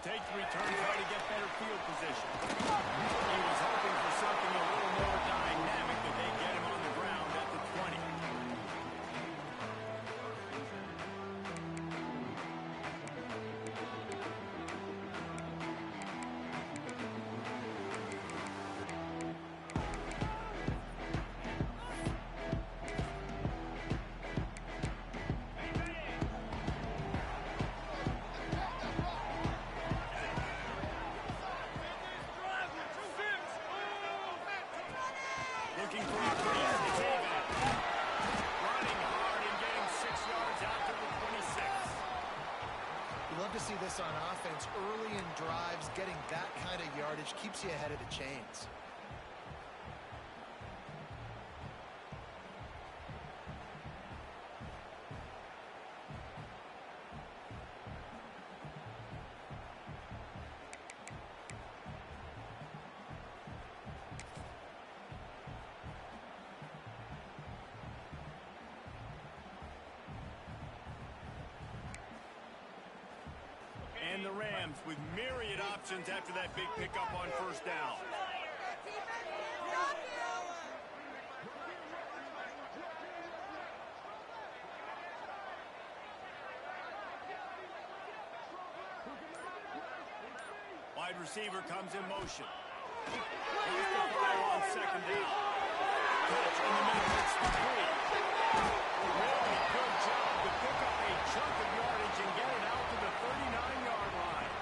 take the return, try to get better field position. He was hoping for something a little more dynamic that they get him on the ground at the 20. Looking for a crease. Running hard and getting 6 yards out to the 26. You love to see this on offense. Early in drives, getting that kind of yardage keeps you ahead of the chains. And the Rams with myriad options after that big pickup on first down. Wide receiver comes in motion. Here's the fire on second down. Catch in the middle, it's complete. Really good job to pick up a chunk of yardage and get it out to the 39-yard line.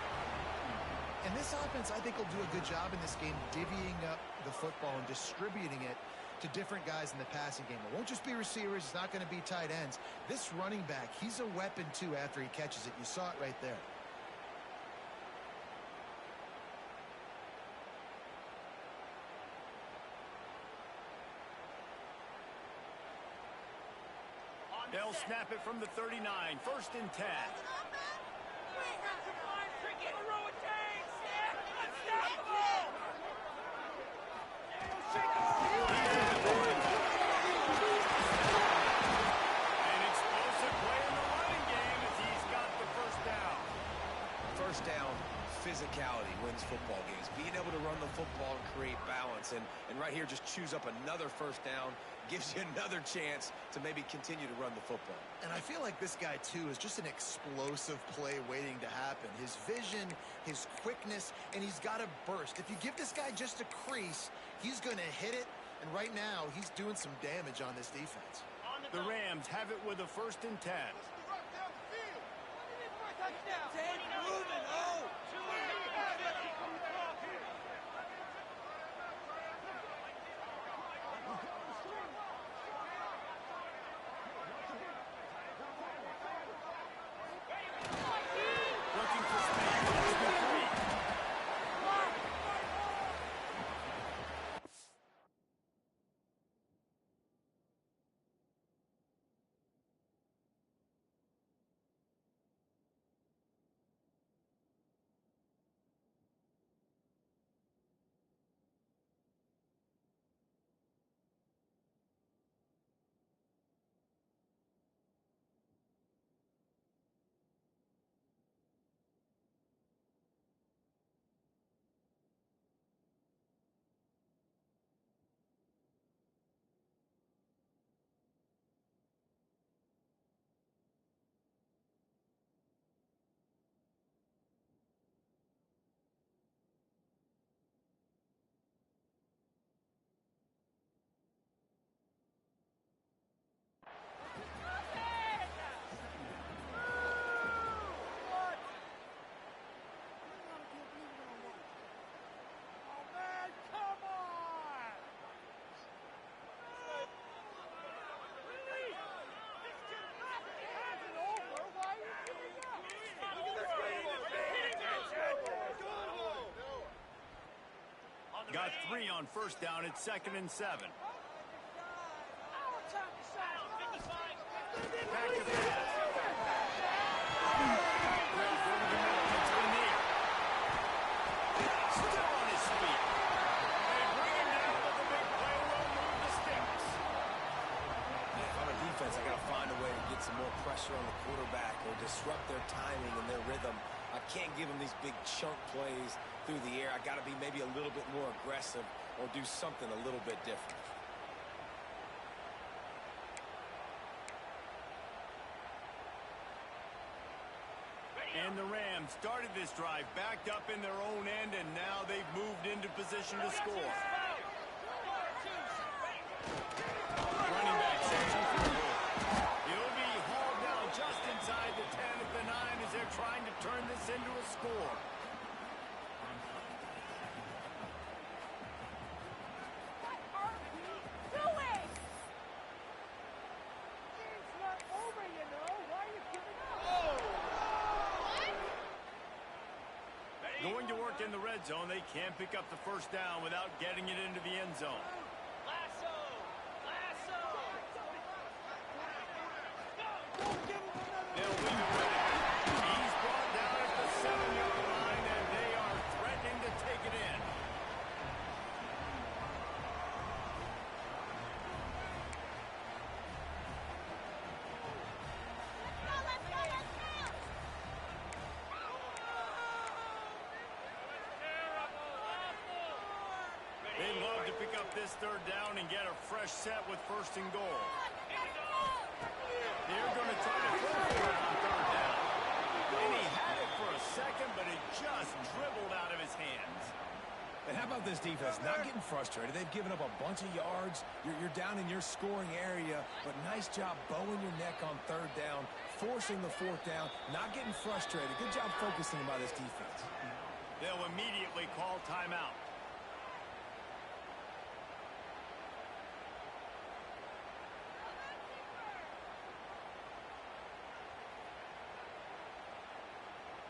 And this offense, I think, will do a good job in this game divvying up the football and distributing it to different guys in the passing game. It won't just be receivers. It's not going to be tight ends. This running back, he's a weapon, too, after he catches it. You saw it right there. They'll snap it from the 39. First and 10. An explosive play in the running game as he's got the first down. First down, physicality wins football games. Being able to run the football and create balance. And right here, just choose up another first down. Gives you another chance to maybe continue to run the football. And I feel like this guy, too, is just an explosive play waiting to happen. His vision, his quickness, and he's got a burst. If you give this guy just a crease, he's going to hit it. And right now, he's doing some damage on this defense. The Rams have it with a first and 10. Looking for speed. That's complete. Got 3 on first down. It's 2nd and 7. Back to pass. Still on his feet. They bring him down, but the big play will move the sticks. If I'm a defense, I got to find a way to get some more pressure on the quarterback or disrupt their timing and their rhythm. I can't give him these big chunk plays through the air. I got to be maybe a little bit more aggressive or do something a little bit different. And the Rams started this drive backed up in their own end, and now they've moved into position to score. Running back searching for the goal. He'll be hauled down just inside the 10 at the 9 as they're trying to turn this into a score. Going to work in the red zone, they can't pick up the first down without getting it into the end zone. They'll leave it with him. He's brought down at the 7-yard line, and they are threatening to take it in. They'd love to pick up this third down and get a fresh set with first and goal. They're going to try to throw for it on third down. And he had it for a second, but it just dribbled out of his hands. And how about this defense? Not getting frustrated. They've given up a bunch of yards. You're down in your scoring area, but nice job bowing your neck on third down, forcing the fourth down, not getting frustrated. Good job focusing by this defense. They'll immediately call timeout.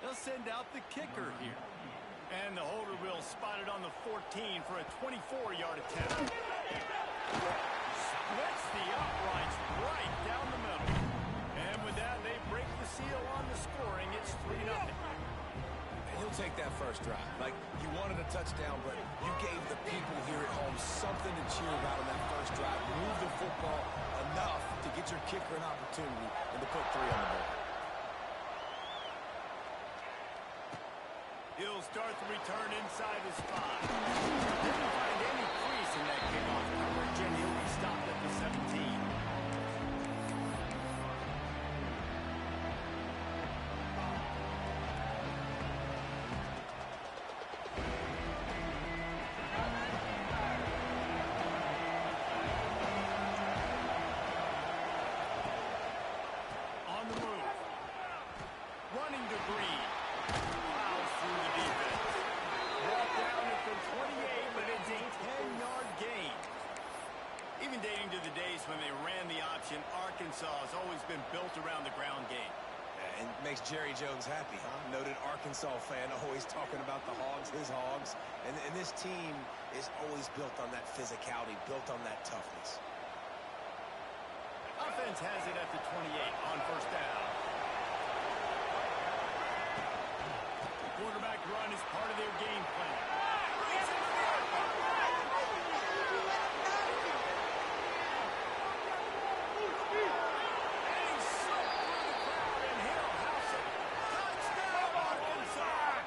They'll send out the kicker here. And the holder will spot it on the 14 for a 24-yard attempt. Splits the uprights right down the middle. And with that, they break the seal on the scoring. It's 3-0. And he'll take that first drive. Like, you wanted a touchdown, but you gave the people here at home something to cheer about on that first drive. Move the football enough to get your kicker an opportunity and to put 3 on the board. He'll start the return inside his 5. Didn't find any crease in that kickoff coverage, and he'll be stopped at the 17. On the move. Running to Green. Through the defense. Brought down at the 28, but it's a 10-yard gain. Even dating to the days when they ran the option, Arkansas has always been built around the ground game. And makes Jerry Jones happy, huh? Noted Arkansas fan, always talking about the Hogs, his Hogs. And this team is always built on that physicality, built on that toughness. Offense has it at the 28 on first down. Quarterback run is part of their game plan. And he's slipped through the crowd, and he'll house it. Touchdown, Arkansas!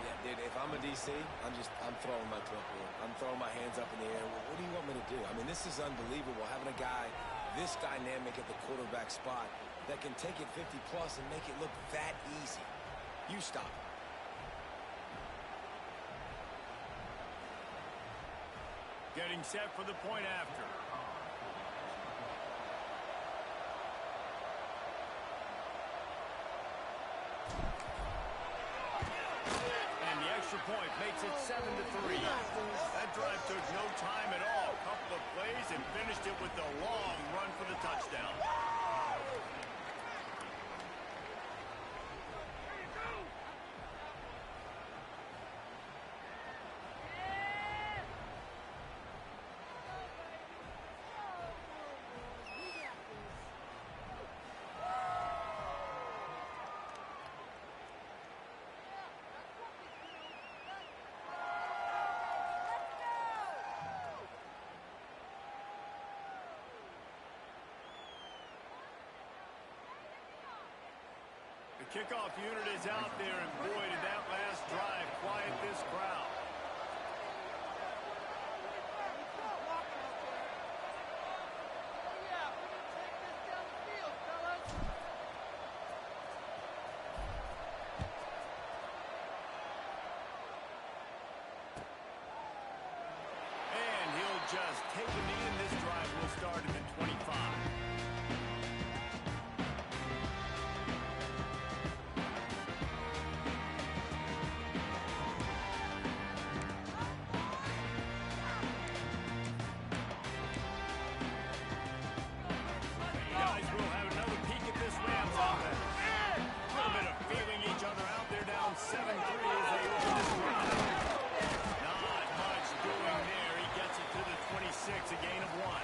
Yeah, dude, if I'm a DC, I'm throwing my clipboard. I'm throwing my hands up in the air. What do you want me to do? I mean, this is unbelievable, having a guy this dynamic at the quarterback spot that can take it 50-plus and make it look that easy. You stop. Getting set for the point after. And the extra point makes it 7-3. That drive took no time at all. A couple of plays and finished it with the long run for the touchdown. Kickoff unit is out there, and boy, did that last drive quiet this crowd. And he'll just take a knee, and this drive will start at the 25. Guys, we'll have another peek at this Rams offense. A little bit of feeling each other out there, down 7-3 as they open this drive. Not much doing there. He gets it to the 26, a gain of 1.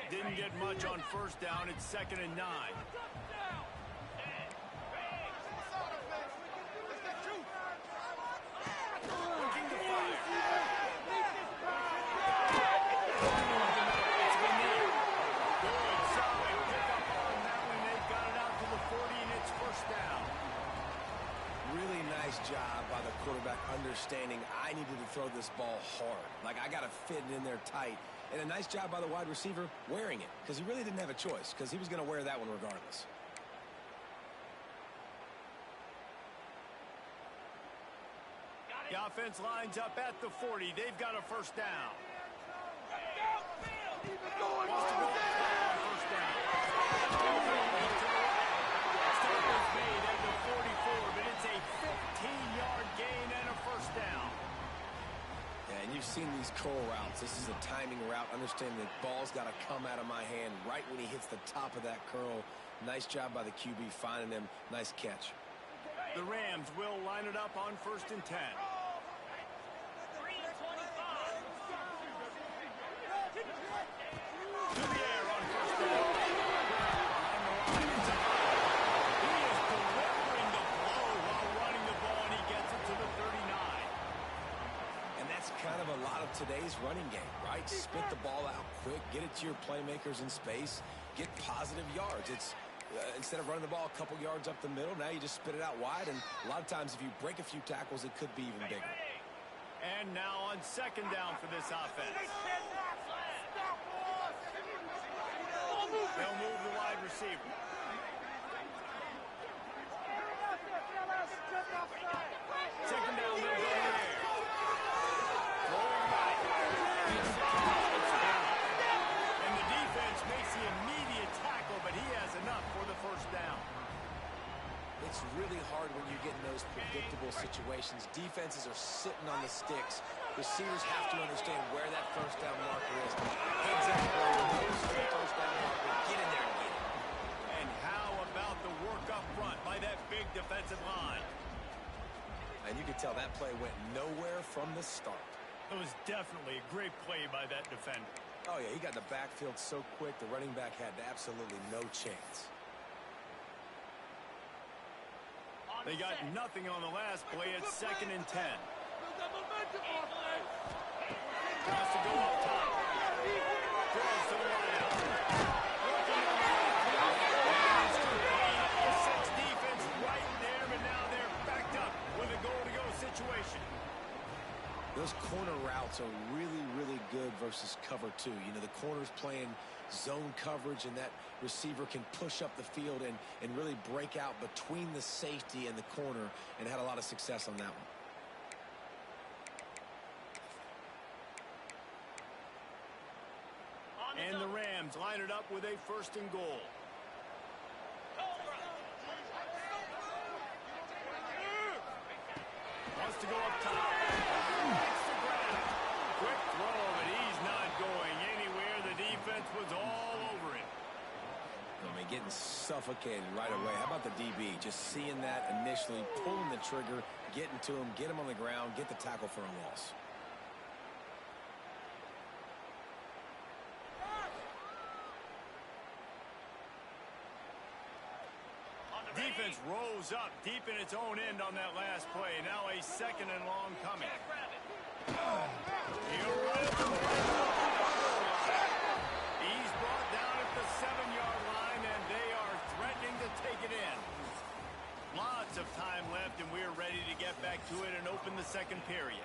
Didn't get much on first down. It's 2nd and 9. Looking to fire. It's Vanille. Good, solid pickup on that one. They've got it out to the 40, and it's first down. Really nice job by the quarterback understanding I needed to throw this ball hard. Like, I got to fit it in there tight. And a nice job by the wide receiver wearing it, because he really didn't have a choice, because he was going to wear that one regardless. The offense lines up at the 40. They've got a first down. Wants to go on first down. Stop is made at the 44, but it's a 15-yard gain and a first down. Yeah, and you've seen these curl routes. This is a timing route. Understand the ball's got to come out of my hand right when he hits the top of that curl. Nice job by the QB finding him. Nice catch. The Rams will line it up on 1st and 10. To the air on first down. On the line, it's a he is delivering the blow while running the ball, and he gets it to the 39. And that's kind of a lot of today's running game, right? Spit the ball out quick, get it to your playmakers in space, get positive yards. It's instead of running the ball a couple yards up the middle, now you just spit it out wide, and a lot of times if you break a few tackles, it could be even bigger. And now on 2nd down for this offense. They'll move the wide receiver. Second down, they'll go there. Throwing right. And the defense makes the immediate tackle, but he has enough for the first down. It's really hard when you get in those predictable situations. Defenses are sitting on the sticks. Receivers have to understand where that first down marker is. Heads up, first down marker. Get in there and get it. And how about the work up front by that big defensive line? And you could tell that play went nowhere from the start. It was definitely a great play by that defender. Oh, yeah, he got the backfield so quick, the running back had absolutely no chance. They got nothing on the last play. It's 2nd and 10. Wants to go up top. Throws to the right out. The 6 defense right there, but now they're backed up with a goal-to-go situation. Those corner routes are really, really good versus cover 2. You know, the corner's playing zone coverage, and that receiver can push up the field and really break out between the safety and the corner, and had a lot of success on that one. And the Rams line it up with a 1st and goal. Wants to go up top. Quick throw, but he's not going anywhere. The defense was all over him. I mean, getting suffocated right away. How about the DB? Just seeing that initially, pulling the trigger, getting to him, get him on the ground, get the tackle for a loss. Defense defense rose up deep in its own end on that last play. Now a second and long coming. He'll run from the red zone. He's brought down at the 7-yard line, and they are threatening to take it in. Lots of time left, and we're ready to get back to it and open the second period.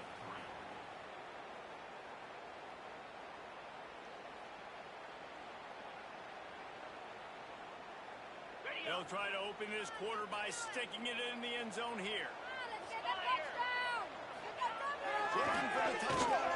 They'll try to open this quarter by sticking it in the end zone here. Looking for the touchdown.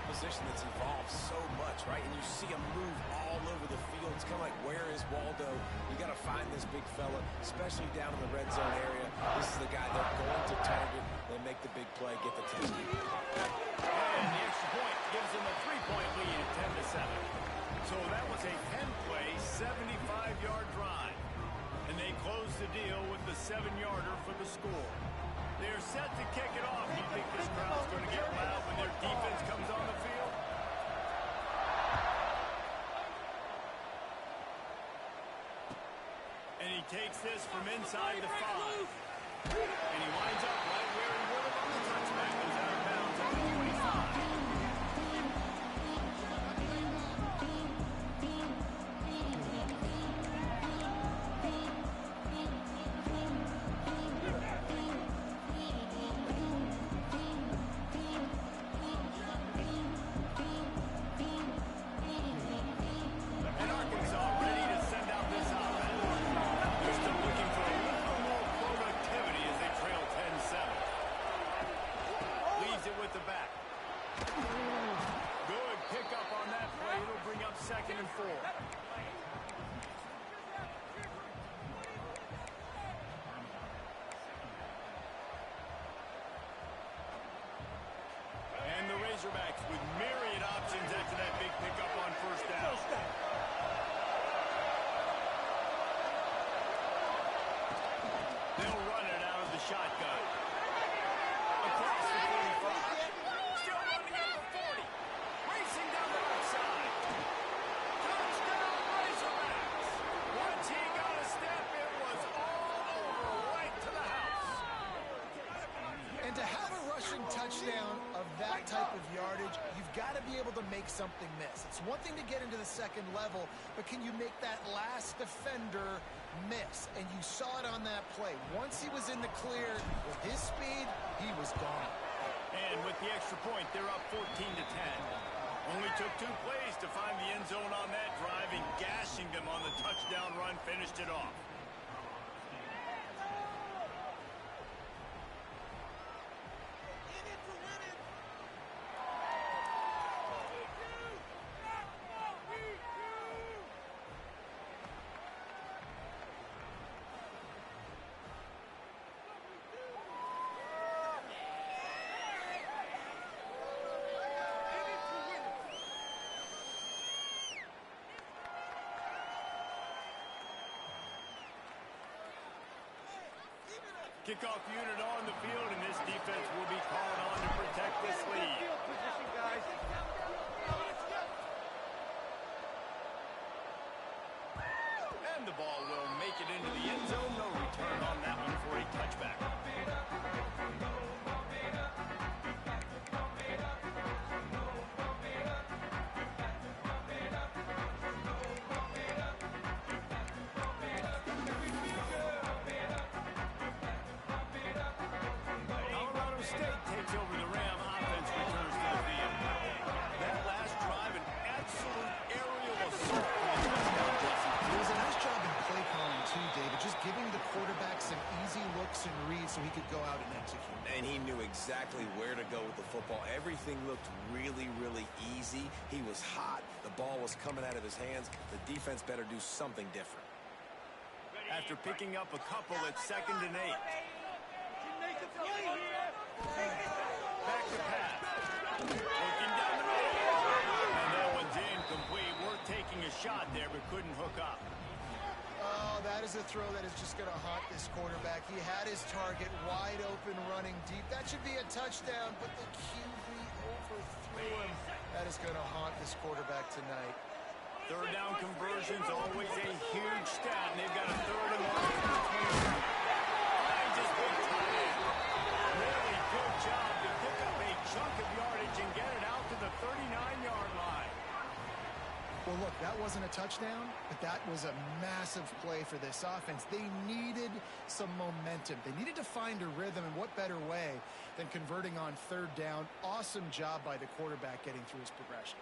Position that's evolved so much, right? And you see him move all over the field. It's kind of like, where is Waldo? You got to find this big fella, especially down in the red zone area. This is the guy they're going to target. They make the big play, get the touchdown. And the extra point gives them a 3-point lead at 10-7. So that was a 10-play, 75-yard drive. And they close the deal with the 7-yarder for the score. They're set to kick it off. Do you think this crowd's going to get loud when their defense comes on the field? And he takes this from inside the 5. And he winds up right where he would have on the touchback. Goes out of bounds at the 25. Second and 4. And the Razorbacks with myriad options after that big pickup on first down. They'll run it out of the shotgun. Across the 45. Still running at the 40. Racing down the right side. Once he got a step, it was all over, right to the house. And to have a rushing touchdown of that type of yardage, you've got to be able to make something miss. It's one thing to get into the second level, but can you make that last defender miss? And you saw it on that play. Once he was in the clear, with his speed, he was gone. And with the extra point, they're up 14-10. Only took 2 plays to find the end zone on that drive, and gashing them on the touchdown run finished it off. Kickoff unit on the field, and this defense will be called on to protect this lead. And the ball will make it into the end zone. No return on that one for a touchback. So he could go out and execute. And he knew exactly where to go with the football. Everything looked really, really easy. He was hot. The ball was coming out of his hands. The defense better do something different. After picking up a couple at 2nd and 8. Back to pass. Looking down the middle. And that one's incomplete. We're taking a shot there, but couldn't hook up. Oh, that is a throw that is just going to haunt this quarterback. He had his target wide open running deep. That should be a touchdown, but the QB overthrew him. That is going to haunt this quarterback tonight. Third down conversion's always a huge stat, and they've got a third and long from the 20. Just big tight end. Really good job to pick up a chunk of yardage and get it out to the 39-yard line. Well, look, that wasn't a touchdown, but that was a massive play for this offense. They needed some momentum. They needed to find a rhythm, and what better way than converting on third down. Awesome job by the quarterback getting through his progression.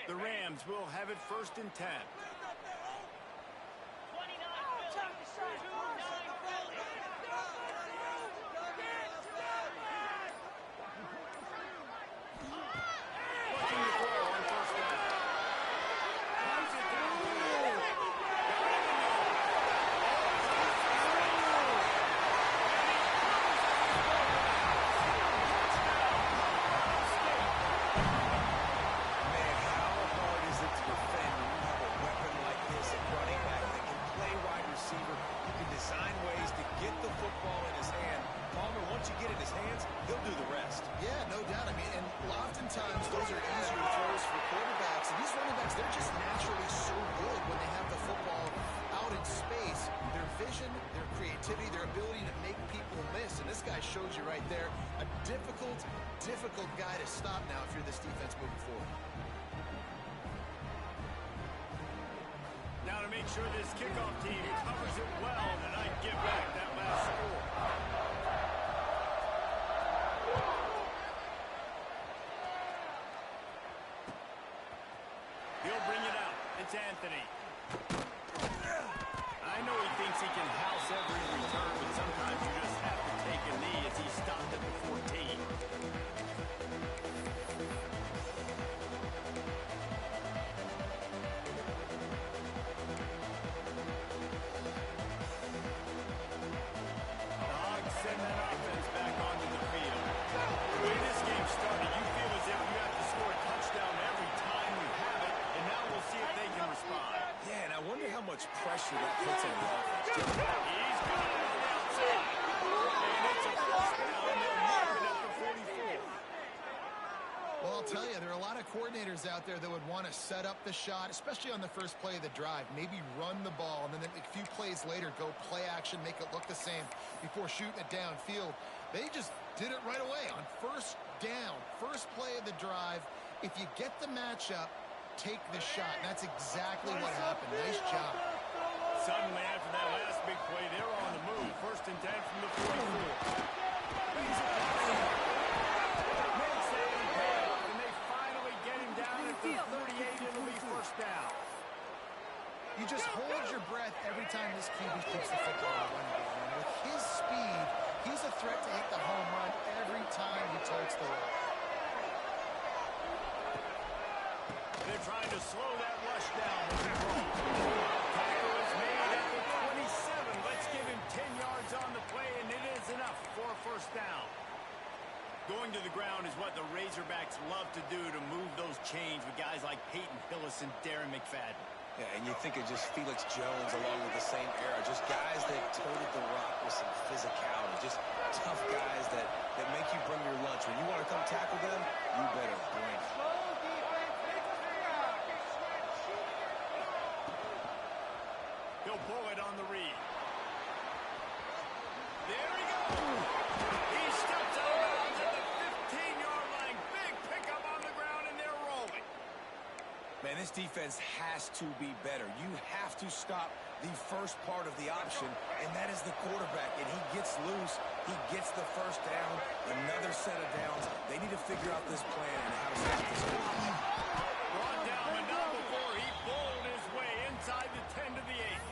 The Rams will have it 1st and 10. Shows you right there, a difficult guy to stop now if you're this defense moving forward. Now to make sure this kickoff team covers it well tonight, give back that last score. He'll bring it out. It's Anthony. I know he thinks he can house every return, but sometimes you just have to take a knee as he stopped at the 14. Dogs send that offense back onto the field. The way this game started, you feel as if you have to score a touchdown every time you have it, and now we'll see if they can respond. Yeah, and I wonder how much pressure that puts on the offense. He's got it on the outside. And it's a first down. They'll mark it at the 44. Well, I'll tell you, there are a lot of coordinators out there that would want to set up the shot, especially on the first play of the drive. Maybe run the ball, and then a few plays later, go play action, make it look the same before shooting it downfield. They just did it right away on first down. First play of the drive. If you get the matchup, take the shot. And that's exactly what happened. Nice job. Suddenly, after that last big play, they're on the move. 1st and 10 from the 44. Makes it payoff, and they finally get him down at the 38. It'll be 1st down. You just hold your breath every time this QB keeps the football in the running game. And with his speed, he's a threat to hit the home run every time he takes the road. They're trying to slow that rush down. Tackle is made at the 27. Let's give him 10 yards on the play, and it is enough for a 1st down. Going to the ground is what the Razorbacks love to do to move those chains with guys like Peyton Hillis and Darren McFadden. Yeah, and you think of just Felix Jones along with the same era, just guys that toted the rock with some physicality, just tough guys that make you bring your lunch. When you want to come tackle them, you better bring it. He'll pull it on the read. There he goes. He steps out of bounds at the 15-yard line. Big pickup on the ground, and they're rolling. Man, this defense has to be better. You have to stop the first part of the option, and that is the quarterback. And he gets loose. He gets the 1st down. Another set of downs. They need to figure out this plan and how to stop this quarterback. Brought down, but not before he bowled his way inside the 10 to the 8.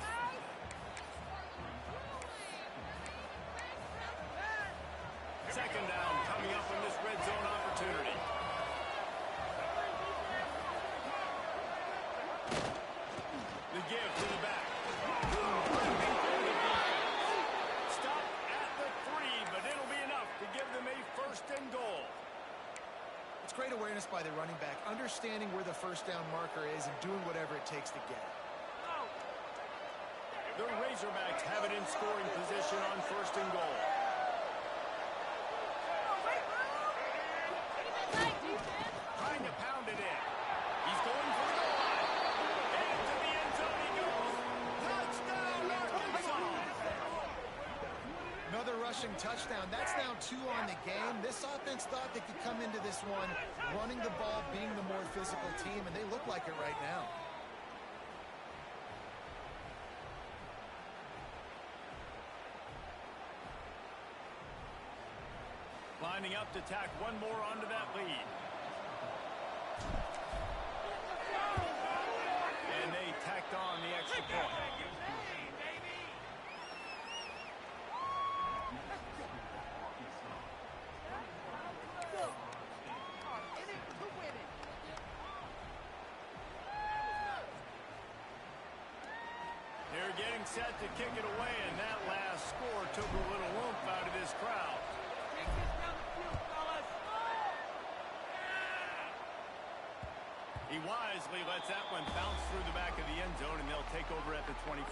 Second down coming up in this red zone opportunity. The give to the back. Stop at the 3, but it'll be enough to give them a 1st great awareness by the running back, understanding where the first down marker is and doing whatever it takes to get it. The Razorbacks have it in scoring position on 1st and goal. Trying to pound it in. He's going for the goal line. Into the end zone he goes. Touchdown, Arkansas! Another rushing touchdown. That's now 2 on the game. This offense thought they could come into this one running the ball, being the more physical team, and they look like it right now. Lining up to tack one more onto that lead. And they tacked on the extra point. They're getting set to kick it away, and that last score took a little oomph out of this crowd. He wisely lets that one bounce through the back of the end zone, and they'll take over at the 25.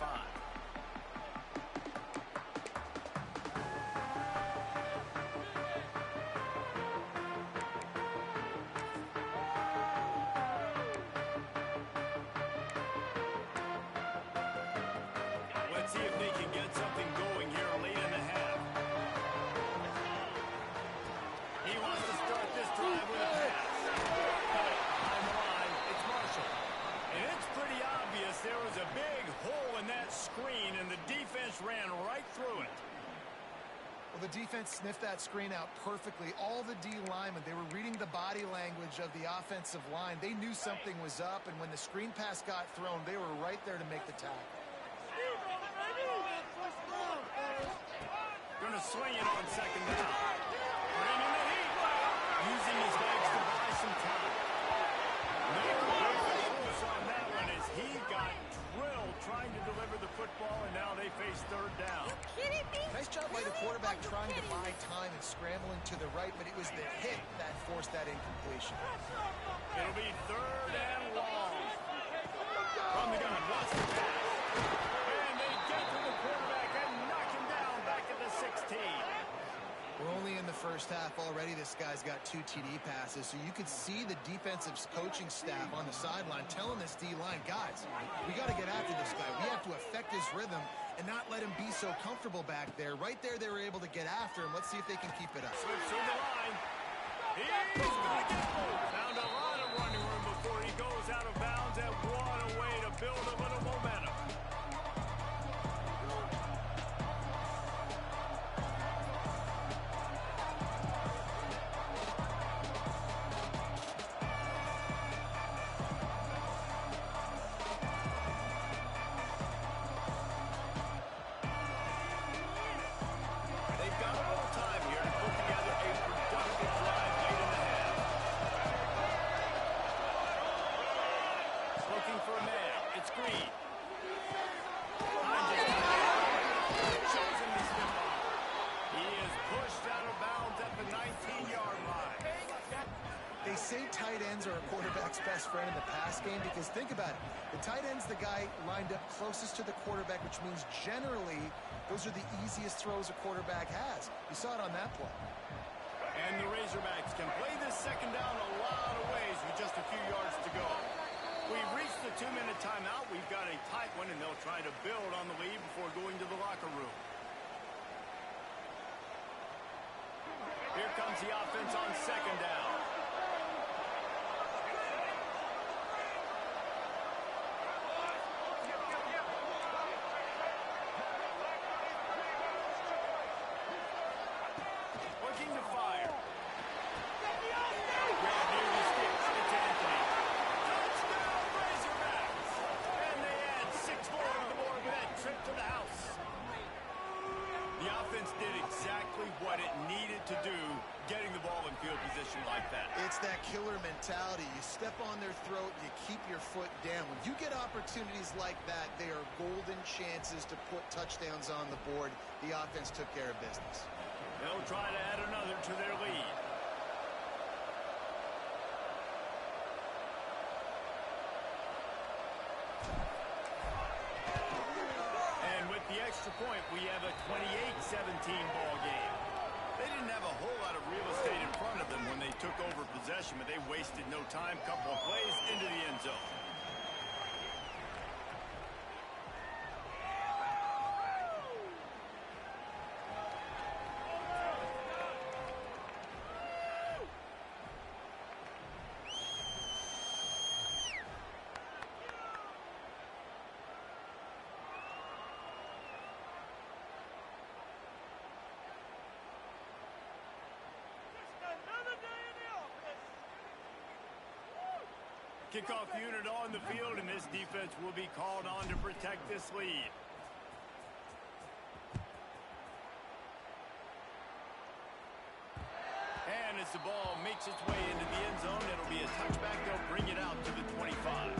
Let's see if they can get something going here late in the half. He wants to start this drive with a pass. And it's pretty obvious there was a big hole in that screen, and the defense ran right through it. Well, the defense sniffed that screen out perfectly. All the D linemen, they were reading the body language of the offensive line. They knew something was up, and when the screen pass got thrown, they were right there to make the tackle. Going to swing it on 2nd down. Bringing the heat. Using his legs to buy some time. On that one as he got drilled trying to deliver the football, and now they face 3rd down. Are you kidding me? Nice job by the quarterback trying to buy time and scrambling to the right, but it was the hit that forced that incompletion. It'll be 3rd and long. From the gun, wants the pass. And they get to the quarterback and knock him down back at the 16. We're only in the first half already. This guy's got 2 TD passes, so you could see the defensive coaching staff on the sideline telling this D-line, guys, we got to get after this guy. We have to affect his rhythm and not let him be so comfortable back there. Right there, they were able to get after him. Let's see if they can keep it up. Slips through the line. He's going to get moved. Found a lot of running room before he goes out of bounds, and what a way to build a little momentum. They say tight ends are a quarterback's best friend in the pass game because think about it. The tight end's the guy lined up closest to the quarterback, which means generally those are the easiest throws a quarterback has. You saw it on that play. And the Razorbacks can play this 2nd down a lot of ways with just a few yards to go. We've reached the 2-minute timeout. We've got a tight one, and they'll try to build on the lead before going to the locker room. Here comes the offense on 2nd down. Looking to fire. Grab near the sticks. It's Anthony. Touchdown, Razorbacks! And they add 6 more on the board with that trip to the house. The offense did exactly what it needed to do, getting the ball in field position like that. It's that killer mentality. You step on their throat, you keep your foot down. When you get opportunities like that, they are golden chances to put touchdowns on the board. The offense took care of business. They'll try to add another to their lead. like we have a 28-17 ball game. They didn't have a whole lot of real estate in front of them when they took over possession, but they wasted no time. Couple of plays into the end zone. Kickoff unit on the field, and this defense will be called on to protect this lead. And as the ball makes its way into the end zone, it'll be a touchback. They'll bring it out to the 25.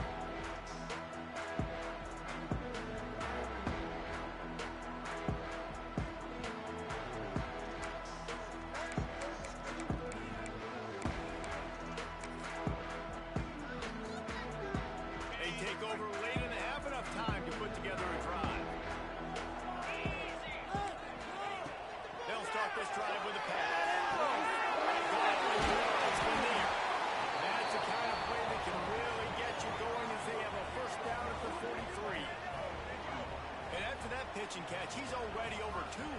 Pitch and catch. He's already over 200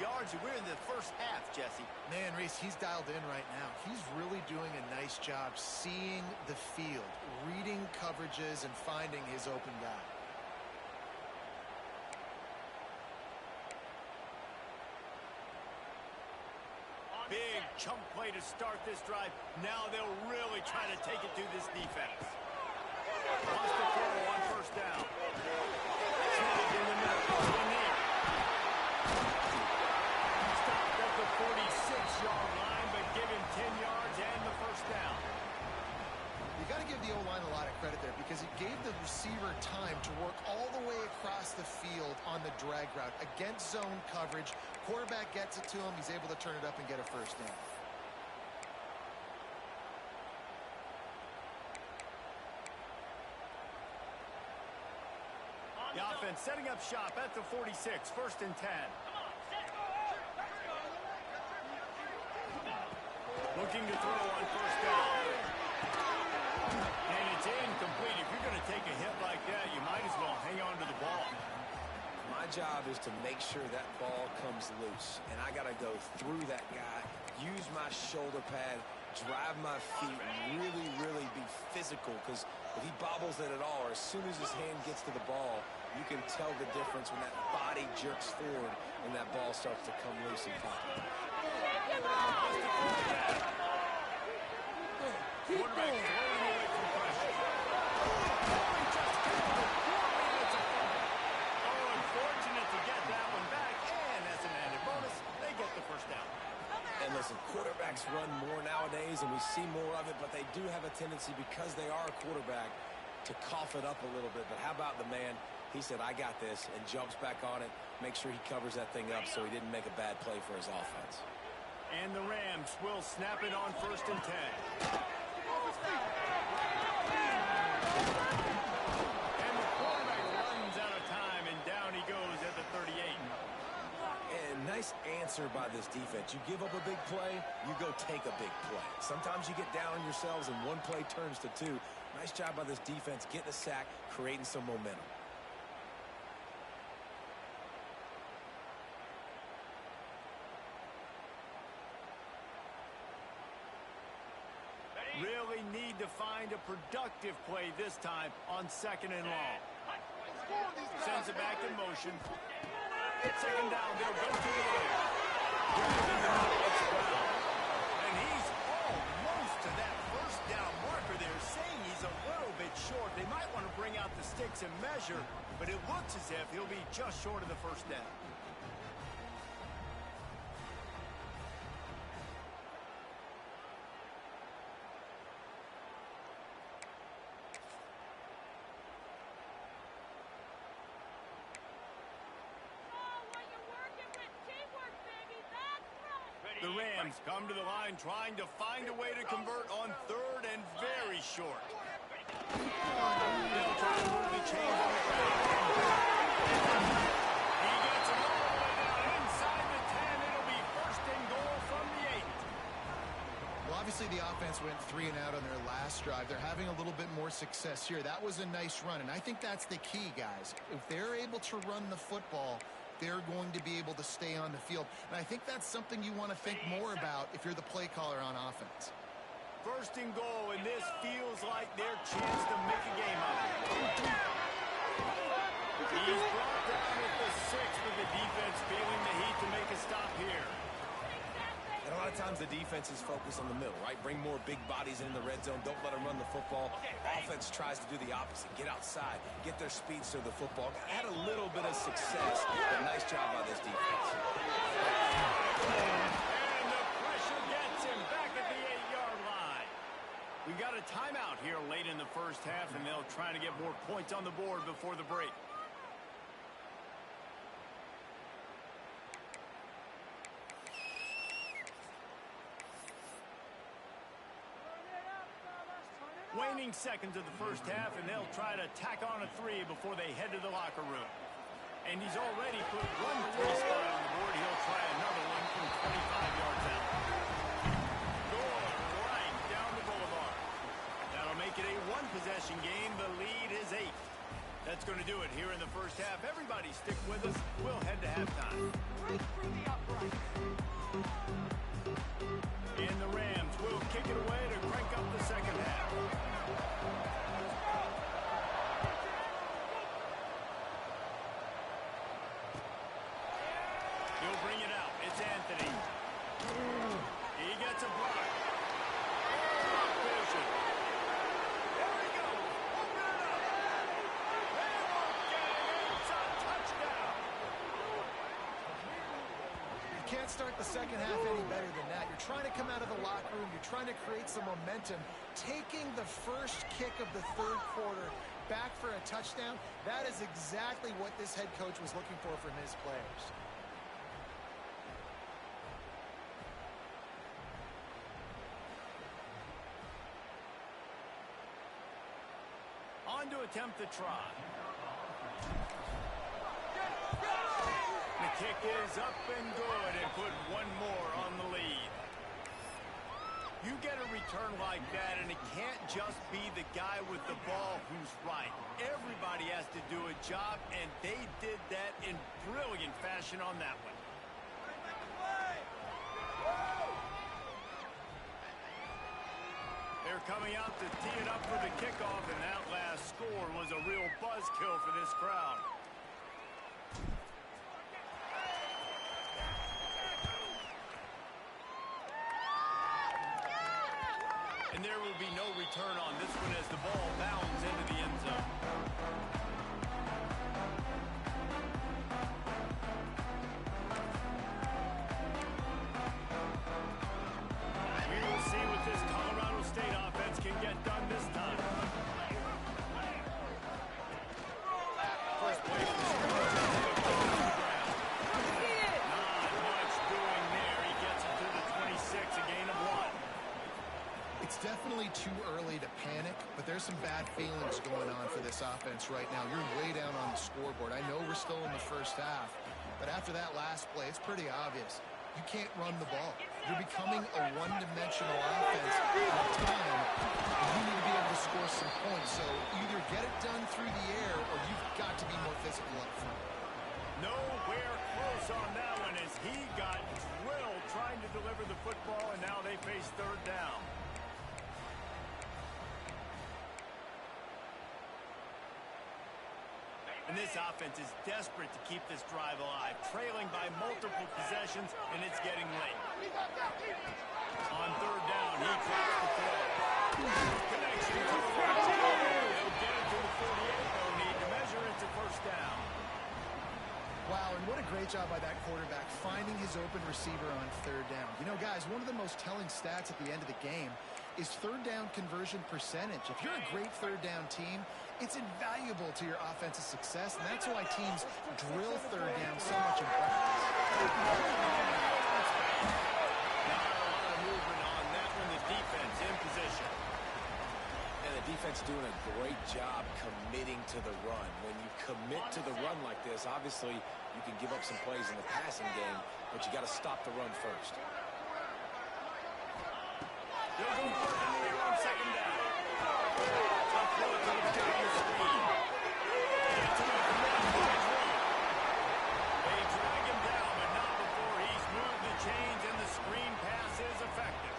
yards, and we're in the first half, Jesse. Man, Reese, he's dialed in right now. He's really doing a nice job seeing the field, reading coverages, and finding his open guy. Big chunk play to start this drive. Now they'll really try to take it to this defense. Wants to throw on first down. Snapped in the middle. Stopped at the 46-yard line, but give him 10 yards and the first down. You got to give the O-line a lot of credit there because it gave the receiver time to work all the way across the field on the drag route against zone coverage. Quarterback gets it to him. He's able to turn it up and get a first down. The offense setting up shop at the 46, first and 10. Looking to throw on first down. And it's incomplete. If you're going to take a hit like that, you might as well hang on to the ball. My job is to make sure that ball comes loose, and I got to go through that guy, use my shoulder pad, drive my feet, really, really be physical, because if he bobbles it at all, or as soon as his hand gets to the ball, you can tell the difference when that body jerks forward and that ball starts to come loose and pop. Quarterback throwing away from pressure. Oh, unfortunate to get that one back, and as an added bonus, they get the first down. And listen, quarterbacks run more nowadays, and we see more of it, but they do have a tendency, because they are a quarterback, to cough it up a little bit. But how about the man? He said, I got this, and jumps back on it, make sure he covers that thing up so he didn't make a bad play for his offense. And the Rams will snap it on first and 10. And the quarterback runs out of time, and down he goes at the 38. And nice answer by this defense. You give up a big play, you go take a big play. Sometimes you get down on yourselves, and one play turns to two. Nice job by this defense, getting a sack, creating some momentum. Really need to find a productive play this time on second and long. Sends it back in motion. Second down, they'll go to the air. And he's almost to that first down marker there, saying he's a little bit short. They might want to bring out the sticks and measure, but it looks as if he'll be just short of the first down. The Rams come to the line trying to find a way to convert on third and very short. They'll try to move the chains on the ground. He gets it all. Obviously, the offense went 3 and out on their last drive. They're having a little bit more success here. That was a nice run, and I think that's the key, guys. If they're able to run the football, they're going to be able to stay on the field. And I think that's something you want to think more about if you're the play caller on offense. First and goal, and this feels like their chance to make a game of it. He's brought down at the 6, but the defense feeling the heat to make a stop here. And a lot of times the defense is focused on the middle, right? Bring more big bodies in the red zone. Don't let them run the football. Offense tries to do the opposite. Get outside. Get their speedster the football. Had a little bit of success, but nice job by this defense. And the pressure gets him back at the 8-yard line. We've got a timeout here late in the first half, and they'll try to get more points on the board before the break. Waning seconds of the first half, and they'll try to tack on a 3 before they head to the locker room. And he's already put one 3 spot on the board. He'll try another one from 25 yards out. Score right down the boulevard. That'll make it a 1-possession game. The lead is 8. That's going to do it here in the first half. Everybody stick with us. We'll head to halftime. Right through the upright. And the Rams will kick it away to crank up the second half. He'll bring it out. It's Anthony. He gets a block. Vision. There he goes. Open it up. They won't get it. It's a touchdown. You can't start the second half any better than that. You're trying to come out of the locker room. You're trying to create some momentum. Taking the first kick of the third quarter back for a touchdown, that is exactly what this head coach was looking for from his players. On to attempt the try. The kick is up and good and put one more on the lead. You get a return like that, and it can't just be the guy with the ball who's right. Everybody has to do a job, and they did that in brilliant fashion on that one. They're coming out to tee it up for the kickoff, and that last score was a real buzzkill for this crowd. And there will be no return on this one as the ball bounds into the end zone. We will see what this Colorado State offense can get done this time. First play for scrimmage. Not much doing there. He gets it to the 26, a gain of 1. It's definitely too early to panic, but there's some bad feelings going on for this offense right now. You're way down on the scoreboard. I know we're still in the first half, but after that last play, it's pretty obvious. You can't run the ball. You're becoming a one-dimensional offense at time. You need to be able to score some points, so either get it done through the air or you've got to be more physical up front. Nowhere close on that one as he got drilled trying to deliver the football, and now they face third down. And this offense is desperate to keep this drive alive, trailing by multiple possessions, and it's getting late. On third down, he drops the throw. Connection to the right. He'll get it to the 48. No need to measure. It's a first down. Wow, and what a great job by that quarterback finding his open receiver on third down. You know, guys, one of the most telling stats at the end of the game is third down conversion percentage. If you're a great third down team, it's invaluable to your offensive success, and that's why teams drill third down so much in practice. Not a lot of movement on that one. The defense in position. And the defense doing a great job committing to the run. When you commit to the run like this, obviously you can give up some plays in the passing game, but you got to stop the run first. They'll go for it here on second down. Tough throw to the down the screen. And it's enough to make They drag him down, but not before he's moved the chains, and the screen pass is effective.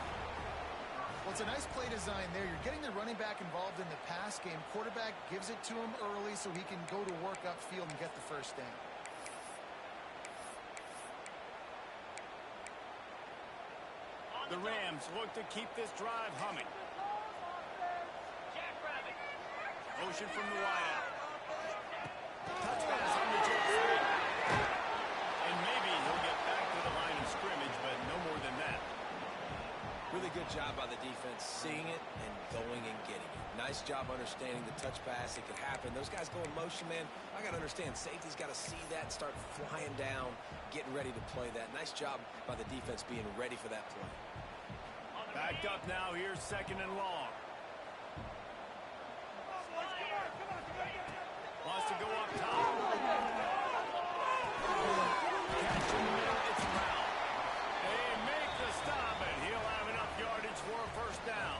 Well, it's a nice play design there. You're getting the running back involved in the pass game. Quarterback gives it to him early so he can go to work upfield and get the first down. The Rams look to keep this drive humming. Motion from the wideout. Touch pass on the jet sweep. And maybe he'll get back to the line of scrimmage, but no more than that. Really good job by the defense, seeing it and going and getting it. Nice job understanding the touch pass. It could happen. Those guys go in motion, man. I got to understand, safety's got to see that, start flying down, getting ready to play that. Nice job by the defense being ready for that play. Backed up now, here's second and long. Wants to go up top. Catch in the middle, it's around. They make the stop, and he'll have enough yardage for a first down.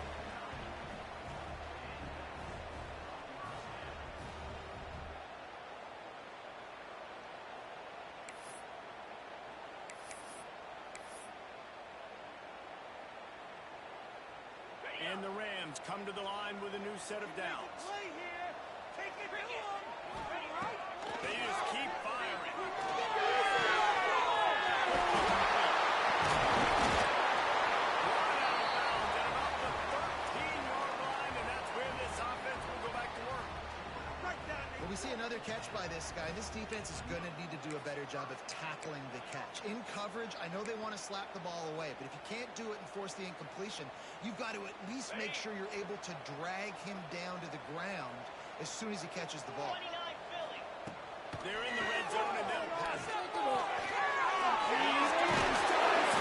And the Rams come to the line with a new set of downs. They just keep firing. Run out of bounds at about the 13-yard line, and that's where this offense will go back to work. Well, we see another catch by this guy. This defense is going to need to do a better job of tackling the catch. In coverage, I know they want to slap the ball away, but if you can't do it and force the incompletion, you've got to at least make sure you're able to drag him down to the ground as soon as he catches the ball. They're in the red zone, and they'll pass it. He's getting stopped.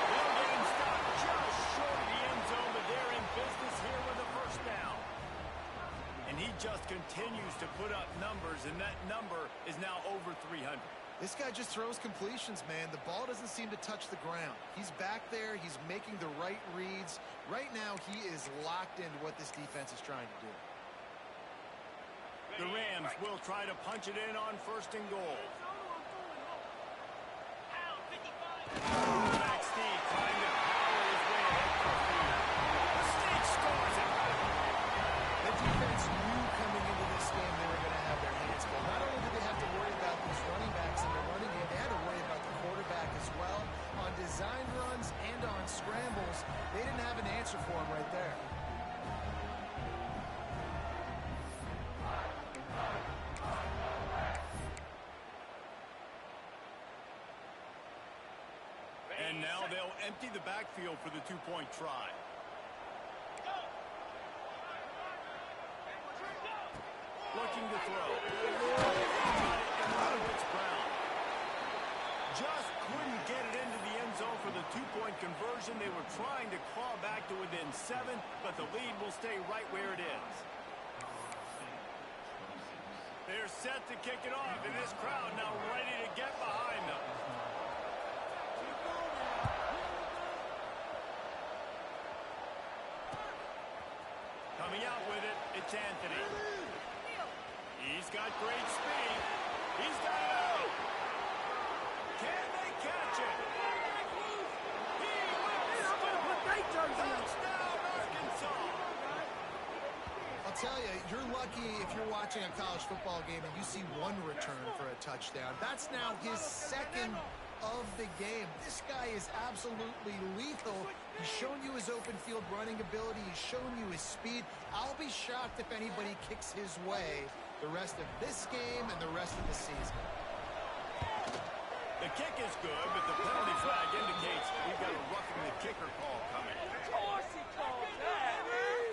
They'll get him stopped just short of the end zone, but they're in business here with a first down. And he just continues to put up numbers, and that number is now over 300. This guy just throws completions, man. The ball doesn't seem to touch the ground. He's back there. He's making the right reads. Right now, he is locked into what this defense is trying to do. The Rams will try to punch it in on first and goal. Back Steve trying to power his way ahead for a field. The Snake scores it. The defense knew coming into this game they were going to have their hands full. Not only did they have to worry about these running backs in the running game, they had to worry about the quarterback as well. On design runs and on scrambles, they didn't have an answer for him right there. And now they'll empty the backfield for the two-point try. Looking to throw. It's Brown. Just couldn't get it into the end zone for the two-point conversion. They were trying to claw back to within 7, but the lead will stay right where it is. They're set to kick it off, and this crowd now ready to get behind them. Coming out with it, it's Anthony. He's got great speed. He's got it out. Can they catch it? He will stop. Touchdown, Arkansas. I'll tell you, you're lucky if you're watching a college football game and you see one return for a touchdown. That's now his second of the game. This guy is absolutely lethal. He's shown you his open field running ability. He's shown you his speed. I'll be shocked if anybody kicks his way the rest of this game and the rest of the season. The kick is good, but the penalty flag indicates we've got a roughing the kicker call coming.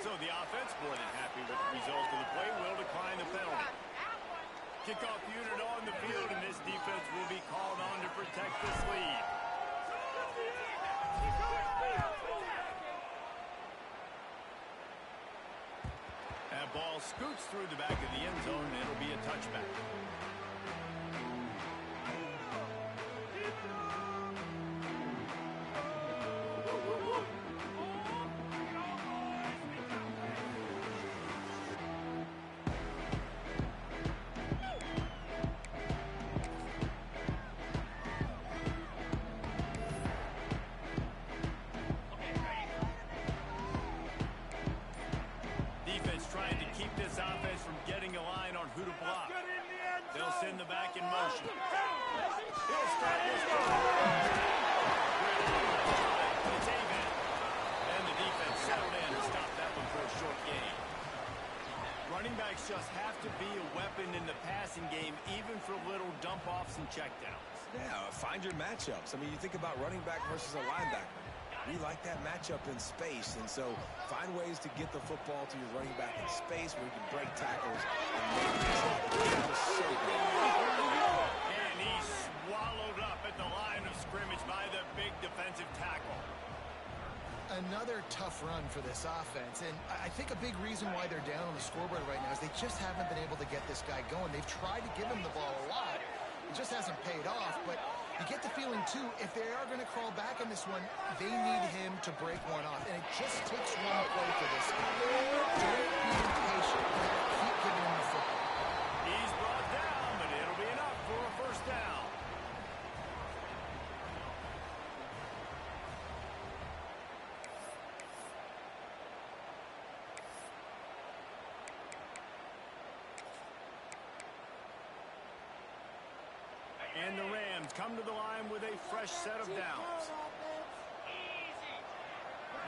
So the offense, more than happy with the result of the play, will decline the penalty. Kickoff unit on the field, and this defense will be called on to protect this lead. That ball scoots through the back of the end zone, and it'll be a touchback. who to block. They'll send the back in motion. He'll start this drive. It's even. And the defense settled in to stop that one for a short gain. Running backs just have to be a weapon in the passing game, even for little dump-offs and checkdowns. Yeah, find your matchups. I mean, you think about running back versus a linebacker. We like that matchup in space, and so find ways to get the football to your running back in space where you can break tackles and make that was so good. And he's swallowed up at the line of scrimmage by the big defensive tackle. Another tough run for this offense, and I think a big reason why they're down on the scoreboard right now is they just haven't been able to get this guy going. They've tried to give him the ball a lot. It just hasn't paid off, but you get the feeling, too, if they are going to crawl back in this one, they need him to break one off, and it just takes one play for this guy. Don't be impatient. Keep giving him the football. He's brought down, but it'll be enough for a first down. And the Rams come to the line with a fresh set of downs.